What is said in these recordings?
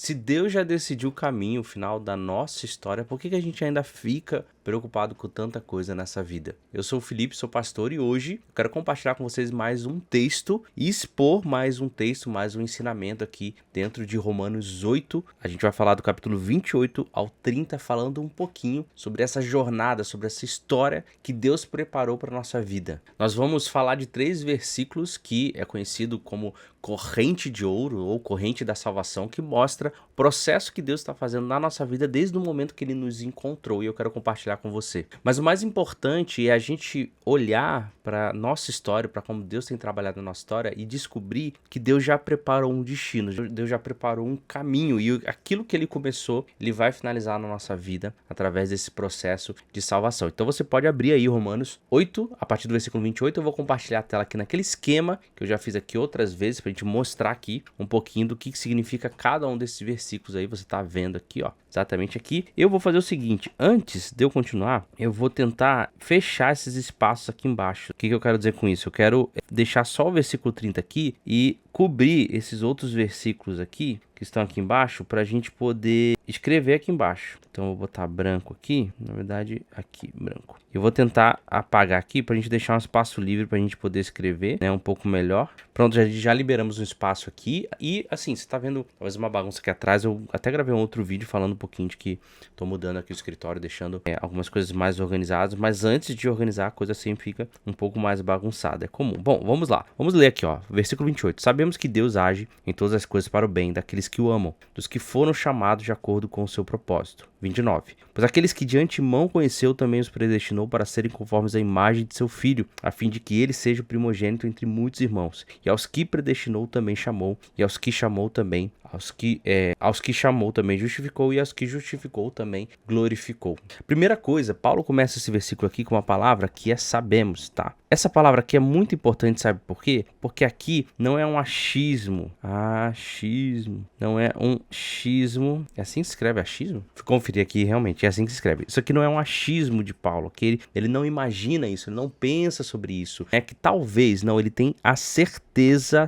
Se Deus já decidiu o caminho, o final da nossa história, por que a gente ainda fica preocupado com tanta coisa nessa vida? Eu sou o Felipe, sou pastor e hoje eu quero compartilhar com vocês mais um texto e expor mais um texto, mais um ensinamento aqui dentro de Romanos 8. A gente vai falar do capítulo 28 ao 30, falando um pouquinho sobre essa jornada, sobre essa história que Deus preparou para a nossa vida. Nós vamos falar de 3 versículos que é conhecido como corrente de ouro ou corrente da salvação, que mostra o processo que Deus está fazendo na nossa vida desde o momento que Ele nos encontrou, e eu quero compartilhar com você. Mas o mais importante é a gente olhar para nossa história, para como Deus tem trabalhado na nossa história e descobrir que Deus já preparou um destino, Deus já preparou um caminho, e aquilo que Ele começou, Ele vai finalizar na nossa vida através desse processo de salvação. Então você pode abrir aí Romanos 8, a partir do versículo 28, eu vou compartilhar a tela aqui naquele esquema que eu já fiz aqui outras vezes, para a gente mostrar aqui um pouquinho do que significa cada um desses versículos aí. Você tá vendo aqui, ó, exatamente aqui. Eu vou fazer o seguinte, antes de eu continuar, eu vou tentar fechar esses espaços aqui embaixo. O que eu quero dizer com isso? Eu quero deixar só o versículo 30 aqui e cobrir esses outros versículos aqui que estão aqui embaixo para a gente poder escrever aqui embaixo. Então eu vou botar branco aqui, na verdade aqui branco. Eu vou tentar apagar aqui para a gente deixar um espaço livre para a gente poder escrever, né, um pouco melhor. Pronto, já liberamos um espaço aqui e assim, você tá vendo talvez uma bagunça aqui atrás. Eu até gravei um outro vídeo falando um pouquinho de que tô mudando aqui o escritório, deixando algumas coisas mais organizadas, mas antes de organizar a coisa sempre fica um pouco mais bagunçada, é comum. Bom, vamos lá, vamos ler aqui, ó, versículo 28. Sabemos que Deus age em todas as coisas para o bem daqueles que o amam, dos que foram chamados de acordo com o seu propósito. 29. Pois aqueles que de antemão conheceu também os predestinou para serem conformes à imagem de seu Filho, a fim de que ele seja o primogênito entre muitos irmãos. E aos que predestinou também chamou, e aos que chamou também, aos que chamou também justificou, e aos que justificou também glorificou. Primeira coisa, Paulo começa esse versículo aqui com uma palavra que é sabemos, tá? Essa palavra aqui é muito importante, sabe por quê? Porque aqui não é um achismo. Não é um achismo. É assim que se escreve achismo? Vou conferir aqui, realmente, é assim que se escreve. Isso aqui não é um achismo de Paulo, que ele não imagina isso, ele não pensa sobre isso. É que talvez, não, ele tem a certeza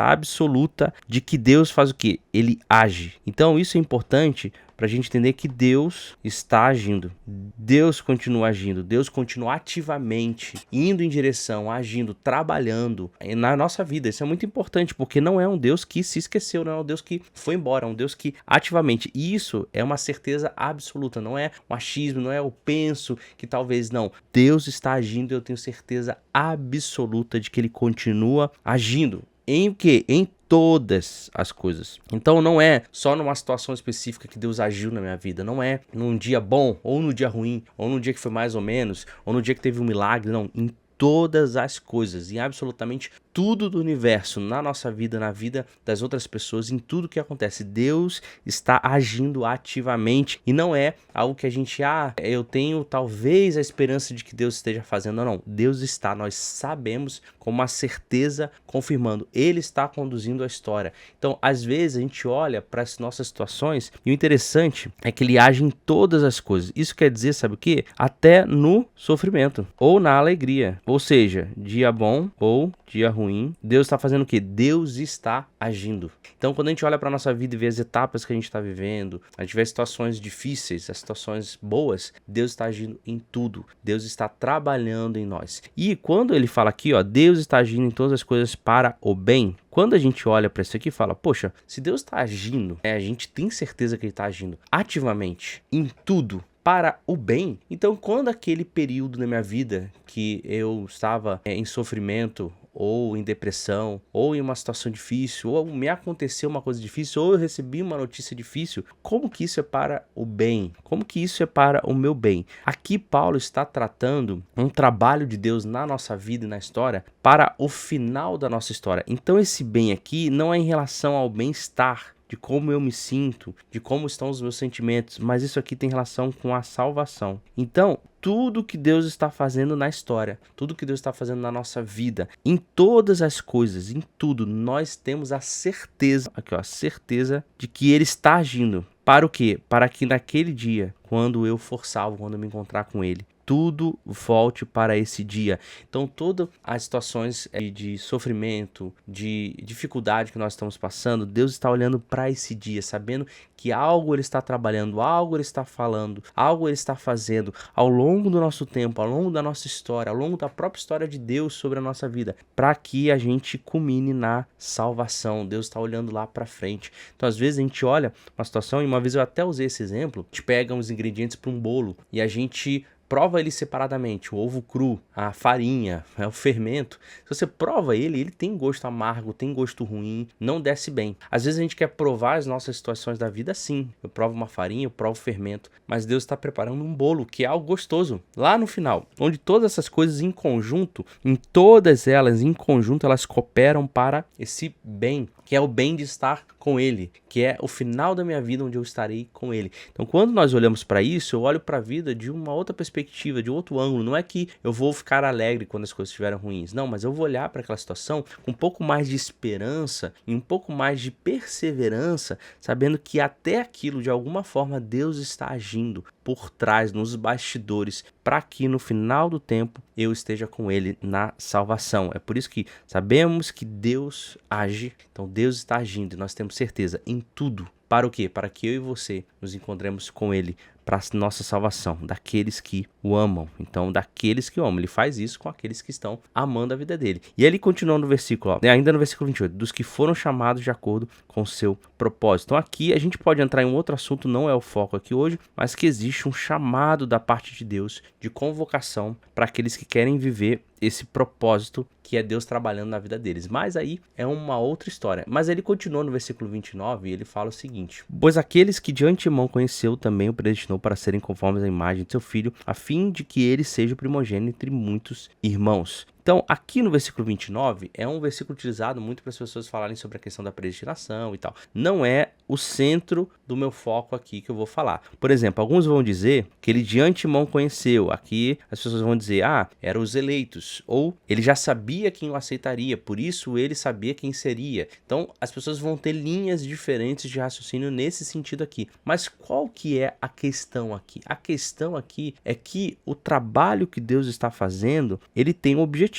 absoluta de que Deus faz o quê? Ele age. Então isso é importante para a gente entender que Deus está agindo. Deus continua agindo. Deus continua ativamente indo em direção, agindo, trabalhando na nossa vida. Isso é muito importante, porque não é um Deus que se esqueceu, não é um Deus que foi embora, é um Deus que ativamente. E isso é uma certeza absoluta, não é um achismo, não é eu penso que talvez não. Deus está agindo e eu tenho certeza absoluta de que Ele continua agindo. Em o quê? Em todas as coisas. Então não é só numa situação específica que Deus agiu na minha vida, não é num dia bom, ou no dia ruim, ou no dia que foi mais ou menos, ou no dia que teve um milagre, não, em todas as coisas, em absolutamente tudo do universo, na nossa vida, na vida das outras pessoas, em tudo que acontece. Deus está agindo ativamente e não é algo que a gente, eu tenho talvez a esperança de que Deus esteja fazendo. Não, Deus está, nós sabemos com uma certeza confirmando, Ele está conduzindo a história. Então, às vezes a gente olha para as nossas situações e o interessante é que Ele age em todas as coisas. Isso quer dizer, sabe o quê? Até no sofrimento ou na alegria. Ou seja, dia bom ou dia ruim, Deus está fazendo o quê? Deus está agindo. Então, quando a gente olha para a nossa vida e vê as etapas que a gente está vivendo, a gente vê as situações difíceis, as situações boas, Deus está agindo em tudo. Deus está trabalhando em nós. E quando ele fala aqui, ó, Deus está agindo em todas as coisas para o bem, quando a gente olha para isso aqui e fala, poxa, se Deus está agindo, a gente tem certeza que Ele está agindo ativamente em tudo, para o bem. Então, quando aquele período na minha vida que eu estava em sofrimento, ou em depressão, ou em uma situação difícil, ou me aconteceu uma coisa difícil, ou eu recebi uma notícia difícil, como que isso é para o bem? Como que isso é para o meu bem? Aqui Paulo está tratando um trabalho de Deus na nossa vida e na história para o final da nossa história. Então esse bem aqui não é em relação ao bem-estar, de como eu me sinto, de como estão os meus sentimentos, mas isso aqui tem relação com a salvação. Então, tudo que Deus está fazendo na história, tudo que Deus está fazendo na nossa vida, em todas as coisas, em tudo, nós temos a certeza, aqui ó, a certeza de que Ele está agindo. Para o quê? Para que naquele dia, quando eu for salvo, quando eu me encontrar com Ele, tudo volte para esse dia. Então, todas as situações de sofrimento, de dificuldade que nós estamos passando, Deus está olhando para esse dia, sabendo que algo Ele está trabalhando, algo Ele está falando, algo Ele está fazendo ao longo do nosso tempo, ao longo da nossa história, ao longo da própria história de Deus sobre a nossa vida, para que a gente culmine na salvação. Deus está olhando lá para frente. Então, às vezes, a gente olha uma situação, e uma vez eu até usei esse exemplo, a gente pega uns ingredientes para um bolo e a gente prova ele separadamente, o ovo cru, a farinha, o fermento. Se você prova ele tem gosto amargo, tem gosto ruim, não desce bem. Às vezes a gente quer provar as nossas situações da vida assim. Eu provo uma farinha, eu provo fermento, mas Deus está preparando um bolo que é algo gostoso lá no final, onde todas essas coisas em conjunto, em todas elas em conjunto, elas cooperam para esse bem, que é o bem de estar com Ele, que é o final da minha vida onde eu estarei com Ele. Então, quando nós olhamos para isso, eu olho para a vida de uma outra perspectiva, de outro ângulo. Não é que eu vou ficar alegre quando as coisas estiverem ruins, não, mas eu vou olhar para aquela situação com um pouco mais de esperança e um pouco mais de perseverança, sabendo que até aquilo, de alguma forma, Deus está agindo por trás, nos bastidores, para que no final do tempo eu esteja com Ele na salvação. É por isso que sabemos que Deus age, então Deus está agindo e nós temos certeza em tudo. Para o quê? Para que eu e você nos encontremos com Ele para a nossa salvação, daqueles que o amam. Então, daqueles que o amam. Ele faz isso com aqueles que estão amando a vida dele. E ele continua no versículo, ainda no versículo 28, dos que foram chamados de acordo com o seu propósito. Então, aqui a gente pode entrar em um outro assunto, não é o foco aqui hoje, mas que existe um chamado da parte de Deus, de convocação para aqueles que querem viver esse propósito que é Deus trabalhando na vida deles. Mas aí é uma outra história. Mas ele continua no versículo 29 e ele fala o seguinte: pois aqueles que de antemão conheceu também o predestinou para serem conformes à imagem de seu filho, a fim de que ele seja o primogênito entre muitos irmãos. Então, aqui no versículo 29, é um versículo utilizado muito para as pessoas falarem sobre a questão da predestinação e tal. Não é o centro do meu foco aqui que eu vou falar. Por exemplo, alguns vão dizer que ele de antemão conheceu. Aqui as pessoas vão dizer, eram os eleitos. Ou ele já sabia quem o aceitaria, por isso ele sabia quem seria. Então, as pessoas vão ter linhas diferentes de raciocínio nesse sentido aqui. Mas qual que é a questão aqui? A questão aqui é que o trabalho que Deus está fazendo, ele tem um objetivo,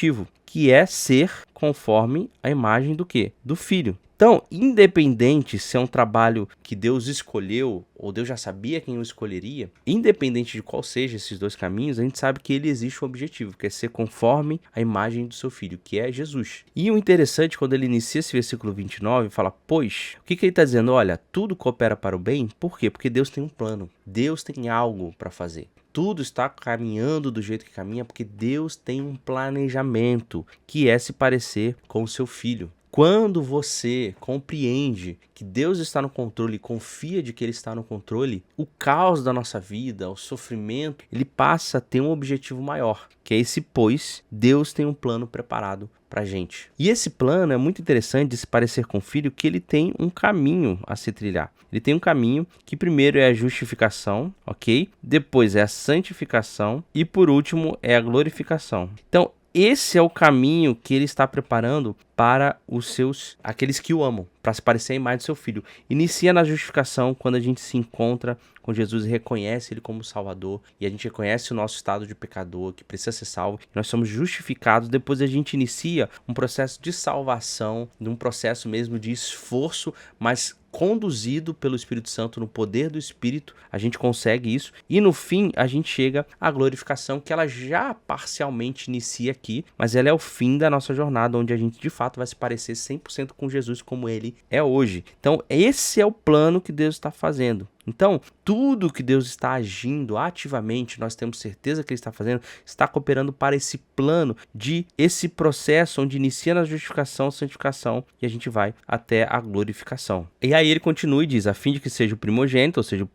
que é ser conforme a imagem do quê? Do Filho. Então, independente se é um trabalho que Deus escolheu ou Deus já sabia quem o escolheria, independente de qual seja esses dois caminhos, a gente sabe que ele existe um objetivo, que é ser conforme a imagem do seu Filho, que é Jesus. E o interessante, quando ele inicia esse versículo 29, fala, pois, o que ele está dizendo? Olha, tudo coopera para o bem, por quê? Porque Deus tem um plano, Deus tem algo para fazer. Tudo está caminhando do jeito que caminha porque Deus tem um planejamento, que é se parecer com o seu Filho. Quando você compreende que Deus está no controle e confia de que Ele está no controle, o caos da nossa vida, o sofrimento, ele passa a ter um objetivo maior, que é esse, pois Deus tem um plano preparado pra gente. E esse plano é muito interessante de se parecer com o Filho, que ele tem um caminho a se trilhar. Ele tem um caminho que primeiro é a justificação, ok? Depois é a santificação e por último é a glorificação. Então, esse é o caminho que ele está preparando para aqueles que o amam, para se parecer a imagem do seu Filho. Inicia na justificação, quando a gente se encontra com Jesus e reconhece Ele como Salvador, e a gente reconhece o nosso estado de pecador, que precisa ser salvo, e nós somos justificados. Depois a gente inicia um processo de salvação, um processo mesmo de esforço, mas conduzido pelo Espírito Santo, no poder do Espírito, a gente consegue isso, e no fim a gente chega à glorificação, que ela já parcialmente inicia aqui, mas ela é o fim da nossa jornada, onde a gente de fato vai se parecer 100% com Jesus como Ele é hoje. Então esse é o plano que Deus está fazendo. Então, tudo que Deus está agindo ativamente, nós temos certeza que Ele está fazendo, está cooperando para esse plano de esse processo onde inicia na justificação, santificação e a gente vai até a glorificação. E aí ele continua e diz, a fim de que seja o primogênito, ou seja, o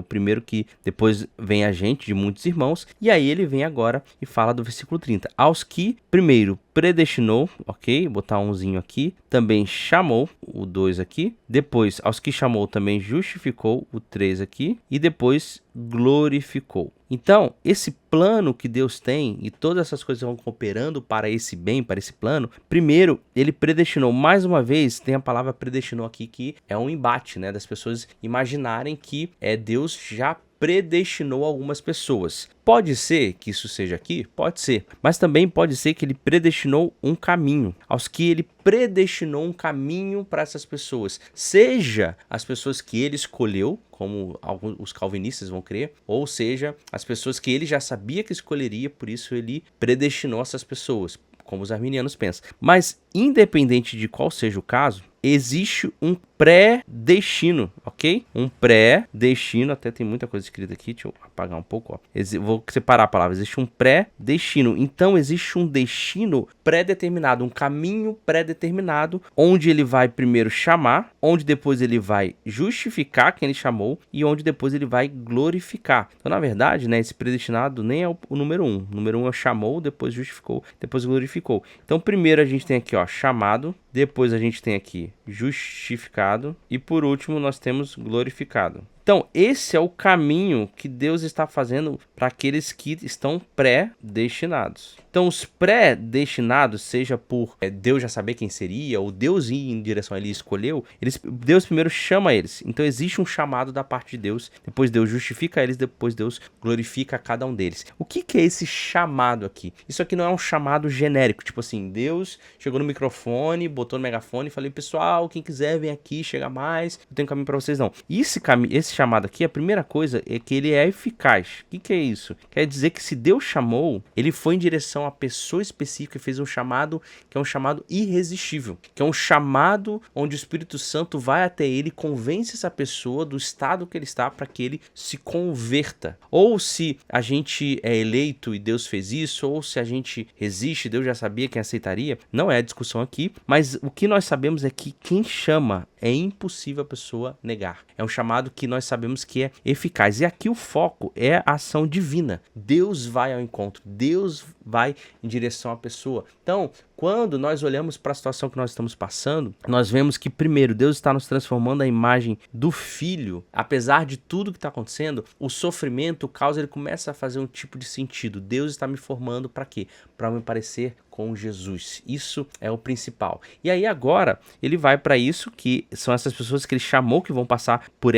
primeiro que depois vem a gente, de muitos irmãos. E aí ele vem agora e fala do versículo 30. Aos que primeiro predestinou, ok? Botar umzinho aqui. Também chamou, o 2 aqui. Depois, aos que chamou, também justificou, o 3 aqui. E depois glorificou. Então, esse plano que Deus tem e todas essas coisas vão cooperando para esse bem, para esse plano, primeiro, ele predestinou. Mais uma vez, tem a palavra predestinou aqui, que é um embate, né? Das pessoas imaginarem que Deus já predestinou algumas pessoas. Pode ser que isso seja aqui? Pode ser. Mas também pode ser que ele predestinou um caminho. Aos que ele predestinou um caminho para essas pessoas. Seja as pessoas que ele escolheu, como os calvinistas vão crer, ou seja, as pessoas que ele já sabia que escolheria, por isso ele predestinou essas pessoas, como os arminianos pensam. Mas, independente de qual seja o caso, existe um pré-destino, ok? Um pré-destino, até tem muita coisa escrita aqui, deixa eu apagar um pouco, ó. Vou separar a palavra, existe um pré-destino. Então, existe um destino pré-determinado, um caminho pré-determinado, onde ele vai primeiro chamar, onde depois ele vai justificar quem ele chamou e onde depois ele vai glorificar. Então, na verdade, né, esse predestinado nem é o número 1. O número 1 é chamou, depois justificou, depois glorificou. Então, primeiro a gente tem aqui, ó, chamado, depois a gente tem aqui justificado e por último nós temos glorificado. Então, esse é o caminho que Deus está fazendo para aqueles que estão predestinados. Então, os predestinados, seja por Deus já saber quem seria, ou Deus ir em direção a ele e escolheu, Deus primeiro chama eles. Então, existe um chamado da parte de Deus, depois Deus justifica eles, depois Deus glorifica cada um deles. O que é esse chamado aqui? Isso aqui não é um chamado genérico, tipo assim, Deus chegou no microfone, botou no megafone e falou, pessoal, quem quiser vem aqui, chega mais, eu tenho um caminho para vocês. Não, esse chamado aqui, a primeira coisa é que ele é eficaz. O que é isso? Quer dizer que se Deus chamou, ele foi em direção a pessoa específica e fez um chamado que é um chamado irresistível, que é um chamado onde o Espírito Santo vai até ele e convence essa pessoa do estado que ele está para que ele se converta. Ou se a gente é eleito e Deus fez isso, ou se a gente resiste, Deus já sabia quem aceitaria, não é a discussão aqui, mas o que nós sabemos é que quem chama é impossível a pessoa negar. É um chamado que nós sabemos que é eficaz. E aqui o foco é a ação divina. Deus vai ao encontro, Deus vai em direção à pessoa. Então, quando nós olhamos para a situação que nós estamos passando, nós vemos que, primeiro, Deus está nos transformando a imagem do Filho. Apesar de tudo que está acontecendo, o sofrimento, o caos, ele começa a fazer um tipo de sentido. Deus está me formando para quê? Para me parecer com Jesus. Isso é o principal. E aí agora, ele vai para isso, que são essas pessoas que ele chamou que vão passar por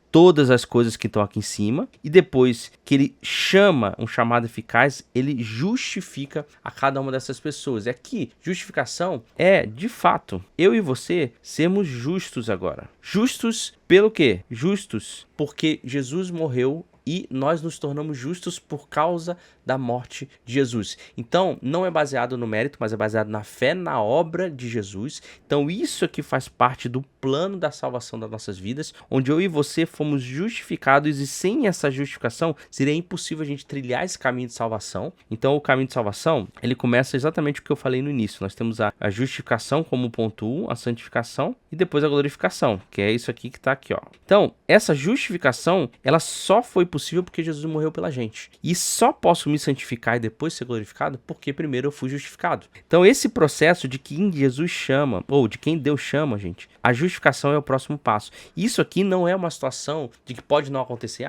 todas as coisas que estão aqui em cima, e depois que ele chama um chamado eficaz, ele justifica a cada uma dessas pessoas. E aqui, justificação é, de fato, eu e você sermos justos agora. Justos pelo quê? Justos porque Jesus morreu e nós nos tornamos justos por causa da morte de Jesus. Então, não é baseado no mérito, mas é baseado na fé, na obra de Jesus. Então, isso aqui faz parte do plano da salvação das nossas vidas, onde eu e você fomos justificados e sem essa justificação, seria impossível a gente trilhar esse caminho de salvação. Então, o caminho de salvação, ele começa exatamente o que eu falei no início. Nós temos a justificação como ponto 1, a santificação e depois a glorificação, que é isso aqui que está aqui, ó. Então, essa justificação, ela só foi possível porque Jesus morreu pela gente. E só posso me santificar e depois ser glorificado porque primeiro eu fui justificado. Então esse processo de quem Jesus chama, ou de quem Deus chama, gente, a justificação é o próximo passo. Isso aqui não é uma situação de que pode não acontecer.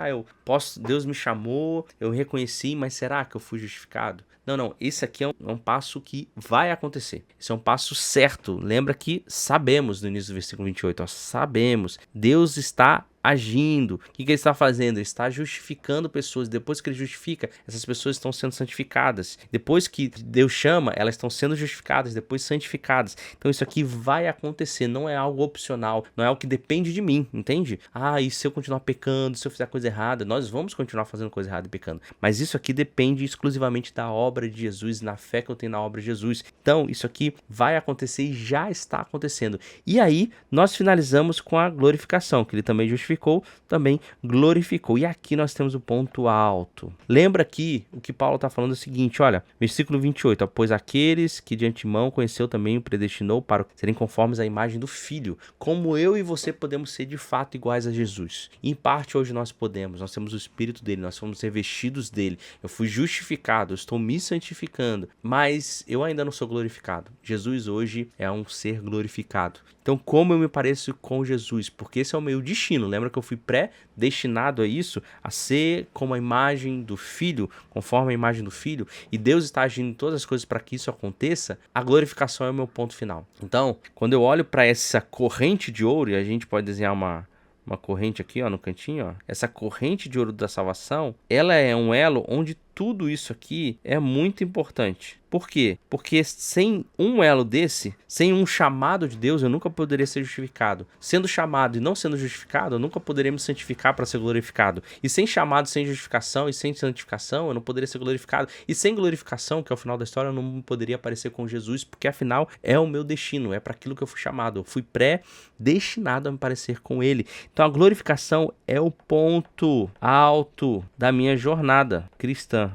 Deus me chamou, eu reconheci, mas será que eu fui justificado? Não, esse aqui é um passo que vai acontecer. Esse é um passo certo. Lembra que sabemos, no início do versículo 28, sabemos, Deus está agindo. O que ele está fazendo? Ele está justificando pessoas. Depois que ele justifica, essas pessoas estão sendo santificadas. Depois que Deus chama, elas estão sendo justificadas, depois santificadas. Então isso aqui vai acontecer, não é algo opcional, não é algo que depende de mim, entende? E se eu continuar pecando, se eu fizer coisa errada, nós vamos continuar fazendo coisa errada e pecando. Mas isso aqui depende exclusivamente da obra de Jesus, na fé que eu tenho na obra de Jesus. Então isso aqui vai acontecer e já está acontecendo. E aí nós finalizamos com a glorificação, que ele também justificou, também glorificou. E aqui nós temos o ponto alto. Lembra que o que Paulo está falando é o seguinte, olha, versículo 28, pois aqueles que de antemão conheceu também o predestinou para serem conformes à imagem do Filho, como eu e você podemos ser de fato iguais a Jesus. E em parte hoje nós podemos, nós temos o Espírito dele, nós fomos revestidos dele, eu fui justificado, eu estou me santificando, mas eu ainda não sou glorificado. Jesus hoje é um ser glorificado. Então, como eu me pareço com Jesus? Porque esse é o meu destino. Lembra que eu fui predestinado a isso? A ser como a imagem do Filho, conforme a imagem do Filho. E Deus está agindo em todas as coisas para que isso aconteça. A glorificação é o meu ponto final. Então, quando eu olho para essa corrente de ouro, e a gente pode desenhar uma corrente aqui, ó, no cantinho, ó. Essa corrente de ouro da salvação, ela é um elo onde tudo isso aqui é muito importante. Por quê? Porque sem um elo desse, sem um chamado de Deus, eu nunca poderia ser justificado. Sendo chamado e não sendo justificado, eu nunca poderia me santificar para ser glorificado. E sem chamado, sem justificação e sem santificação, eu não poderia ser glorificado. E sem glorificação, que é o final da história, eu não poderia aparecer com Jesus, porque afinal é o meu destino, é para aquilo que eu fui chamado. Eu fui predestinado a me parecer com Ele. Então a glorificação é o ponto alto da minha jornada cristã.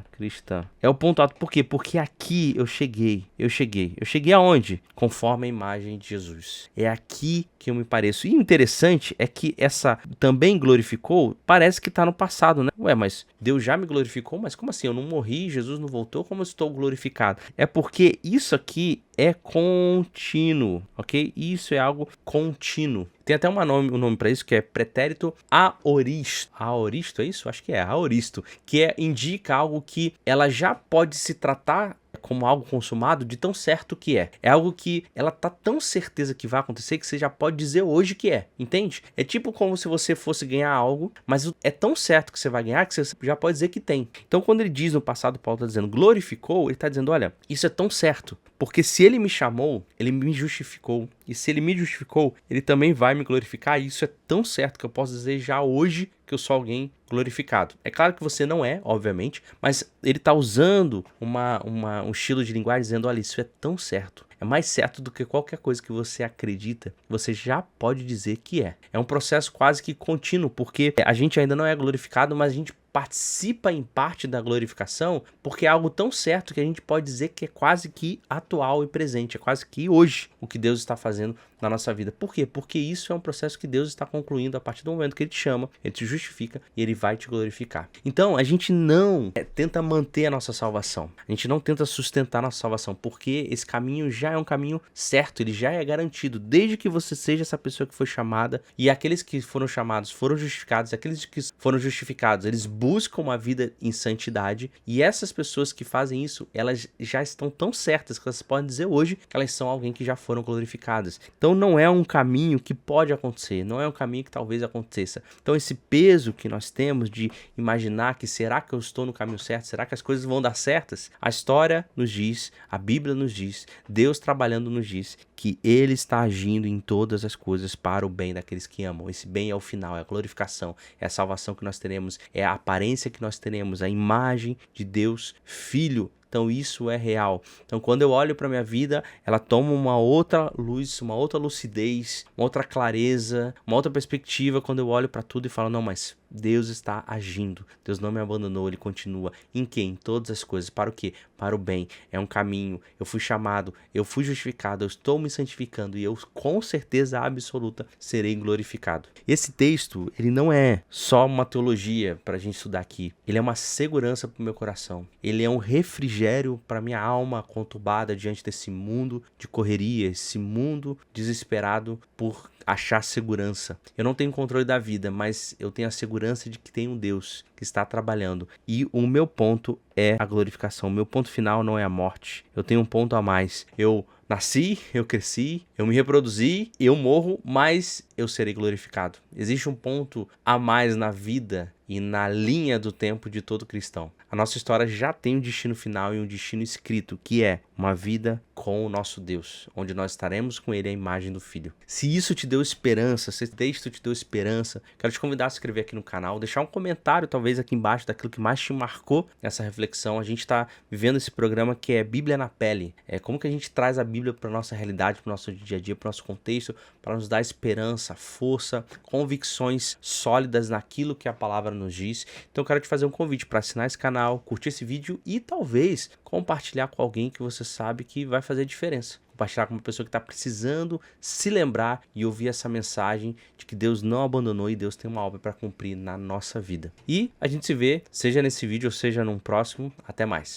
É o ponto alto. Por quê? Porque aqui eu cheguei. Eu cheguei aonde? Conforme a imagem de Jesus. É aqui que eu me pareço. E o interessante é que essa também glorificou, parece que está no passado, né? Ué, mas Deus já me glorificou? Mas como assim? Eu não morri, Jesus não voltou, como eu estou glorificado? É porque isso aqui é contínuo, ok? Isso é algo contínuo. Tem até um nome para isso que é pretérito aoristo. Aoristo, é isso? Acho que é aoristo, que indica algo que ela já pode se tratar como algo consumado de tão certo que é. É algo que ela tá tão certeza que vai acontecer que você já pode dizer hoje que é, entende? É tipo como se você fosse ganhar algo, mas é tão certo que você vai ganhar que você já pode dizer que tem. Então quando ele diz no passado, Paulo tá dizendo glorificou, ele tá dizendo, olha, isso é tão certo, porque se ele me chamou, ele me justificou, e se ele me justificou, ele também vai me glorificar, e isso é tão certo que eu posso dizer já hoje que eu sou alguém glorificado. É claro que você não é, obviamente, mas ele está usando um estilo de linguagem dizendo, olha, isso é tão certo. É mais certo do que qualquer coisa que você acredita, você já pode dizer que é. É um processo quase que contínuo, porque a gente ainda não é glorificado, mas a gente participa em parte da glorificação, porque é algo tão certo que a gente pode dizer que é quase que atual e presente, é quase que hoje o que Deus está fazendo na nossa vida. Por quê? Porque isso é um processo que Deus está concluindo a partir do momento que Ele te chama, Ele te justifica e Ele vai te glorificar. Então, a gente não tenta manter a nossa salvação, a gente não tenta sustentar a nossa salvação, porque esse caminho já é um caminho certo, ele já é garantido, desde que você seja essa pessoa que foi chamada, e aqueles que foram chamados foram justificados, e aqueles que foram justificados, eles buscam uma vida em santidade, e essas pessoas que fazem isso, elas já estão tão certas que elas podem dizer hoje que elas são alguém que já foram glorificadas. Então não é um caminho que pode acontecer, não é um caminho que talvez aconteça. Então esse peso que nós temos de imaginar que será que eu estou no caminho certo, será que as coisas vão dar certas? A história nos diz, a Bíblia nos diz, Deus trabalhando nos diz que Ele está agindo em todas as coisas para o bem daqueles que amam. Esse bem é o final, é a glorificação, é a salvação que nós teremos, é a aparência que nós teremos, a imagem de Deus Filho. Então isso é real. Então quando eu olho para minha vida, ela toma uma outra luz, uma outra lucidez, uma outra clareza, uma outra perspectiva quando eu olho para tudo e falo, não, mas Deus está agindo. Deus não me abandonou, Ele continua. Em quê? Em todas as coisas. Para o quê? Para o bem. É um caminho. Eu fui chamado, eu fui justificado, eu estou me santificando e eu com certeza absoluta serei glorificado. Esse texto, ele não é só uma teologia para a gente estudar aqui. Ele é uma segurança para o meu coração. Ele é um refrigério para minha alma conturbada diante desse mundo de correria, esse mundo desesperado por achar segurança. Eu não tenho controle da vida, mas eu tenho a segurança de que tem um Deus que está trabalhando. E o meu ponto é a glorificação. O meu ponto final não é a morte. Eu tenho um ponto a mais. Eu nasci, eu cresci, eu me reproduzi, eu morro, mas eu serei glorificado. Existe um ponto a mais na vida e na linha do tempo de todo cristão. A nossa história já tem um destino final e um destino escrito, que é uma vida com o nosso Deus, onde nós estaremos com Ele à imagem do Filho. Se isso te deu esperança, se esse texto te deu esperança, quero te convidar a se inscrever aqui no canal, deixar um comentário talvez aqui embaixo daquilo que mais te marcou nessa reflexão. A gente está vivendo esse programa que é Bíblia na Pele. É como que a gente traz a Bíblia para a nossa realidade, para o nosso dia a dia, para o nosso contexto, para nos dar esperança, força, convicções sólidas naquilo que a palavra nos diz. Então eu quero te fazer um convite para assinar esse canal, curtir esse vídeo e talvez compartilhar com alguém que você sabe que vai fazer diferença. Compartilhar com uma pessoa que está precisando se lembrar e ouvir essa mensagem de que Deus não abandonou e Deus tem uma obra para cumprir na nossa vida. E a gente se vê, seja nesse vídeo ou seja num próximo. Até mais.